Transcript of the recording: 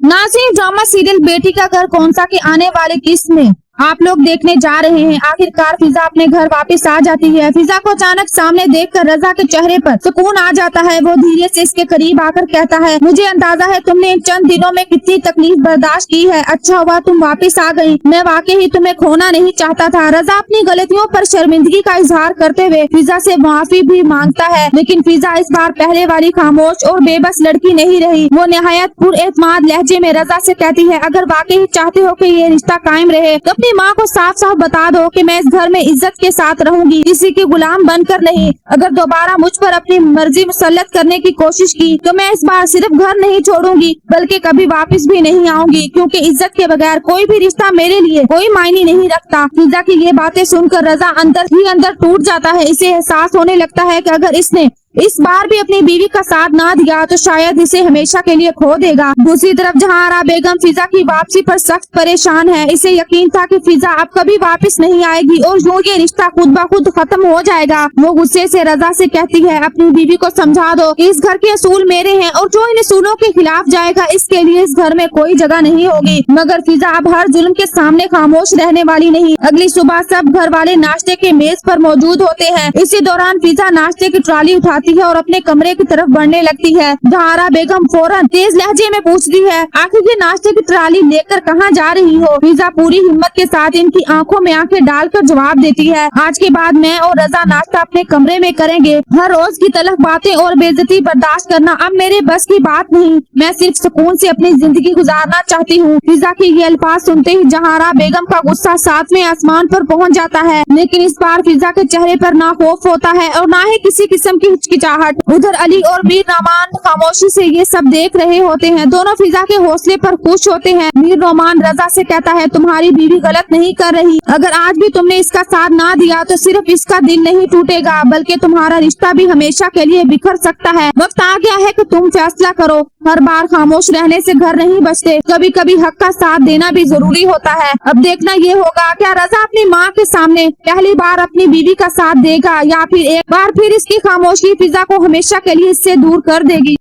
नाज़रीन, drama serial बेटी का घर कौन सा की आने वाली किस्त में आप लोग देखने जा रहे हैं। आखिरकार फिजा अपने घर वापस आ जाती है। फिजा को अचानक सामने देखकर रजा के चेहरे पर सुकून आ जाता है। वो धीरे से इसके करीब आकर कहता है, मुझे अंदाजा है तुमने इन चंद दिनों में कितनी तकलीफ बर्दाश्त की है। अच्छा हुआ तुम वापस आ गई। मैं वाकई ही तुम्हें खोना नहीं चाहता था। रजा अपनी गलतियों पर शर्मिंदगी का इजहार करते हुए फिजा से माफी भी मांगता है, लेकिन फिजा इस बार पहले वाली खामोश और बेबस लड़की नहीं रही। वो निहायत पुरएतमाद लहजे में रजा से कहती है, अगर वाकई चाहते हो कि ये रिश्ता कायम रहे तो अपनी माँ को साफ साफ बता दो कि मैं इस घर में इज्जत के साथ रहूंगी, किसी के गुलाम बनकर नहीं। अगर दोबारा मुझ पर अपनी मर्जी मुसल्लत करने की कोशिश की तो मैं इस बार सिर्फ घर नहीं छोड़ूंगी बल्कि कभी वापस भी नहीं आऊंगी, क्योंकि इज्जत के बगैर कोई भी रिश्ता मेरे लिए कोई मायने नहीं रखता। फिजा की ये बातें सुनकर रजा अंदर ही अंदर टूट जाता है। इसे एहसास होने लगता है कि अगर इसने इस बार भी अपनी बीवी का साथ ना दिया तो शायद इसे हमेशा के लिए खो देगा। दूसरी तरफ जहांआरा बेगम फिजा की वापसी पर सख्त परेशान है। इसे यकीन था कि फिजा अब कभी वापस नहीं आएगी और यूं ये रिश्ता खुद ब खुद खत्म हो जाएगा। वो गुस्से से रजा से कहती है, अपनी बीवी को समझा दो कि इस घर के असूल मेरे हैं और जो इन असूलों के खिलाफ जाएगा इसके लिए इस घर में कोई जगह नहीं होगी। मगर फिजा अब हर जुल्म के सामने खामोश रहने वाली नहीं। अगली सुबह सब घर वाले नाश्ते के मेज पर मौजूद होते हैं। इसी दौरान फिजा नाश्ते की ट्रॉली उठाती है और अपने कमरे की तरफ बढ़ने लगती है। जहांआरा बेगम फौरन तेज लहजे में पूछती है, आखिर ये नाश्ते की ट्रॉली लेकर कहाँ जा रही हो? फिजा पूरी हिम्मत के साथ इनकी आंखों में आंखें डालकर जवाब देती है, आज के बाद मैं और रजा नाश्ता अपने कमरे में करेंगे। हर रोज की तलख बातें और बेइज्जती बर्दाश्त करना अब मेरे बस की बात नहीं। मैं सिर्फ सुकून से अपनी जिंदगी गुजारना चाहती हूँ। फिजा के ये अल्फाज सुनते ही जहांआरा बेगम का गुस्सा सातवें आसमान पर पहुँच जाता है, लेकिन इस बार फिजा के चेहरे पर ना खौफ होता है और ना ही किसी किस्म की हिचकिचाहट। उधर अली और मीर नोमान खामोशी से ये सब देख रहे होते हैं। दोनों फिजा के हौसले पर खुश होते हैं। मीर नोमान रजा से कहता है, तुम्हारी बीवी गलत नहीं कर रही। अगर आज भी तुमने इसका साथ ना दिया तो सिर्फ इसका दिल नहीं टूटेगा बल्कि तुम्हारा रिश्ता भी हमेशा के लिए बिखर सकता है। वक्त आ गया है कि तुम फैसला करो। हर बार खामोश रहने से घर नहीं बचते, कभी कभी हक का साथ देना भी जरूरी होता है। अब देखना ये होगा, क्या रजा अपनी माँ के सामने पहली बार अपनी बीवी का साथ देगा या फिर एक बार फिर इसकी खामोशी फिजा को हमेशा के लिए इससे दूर कर देगी।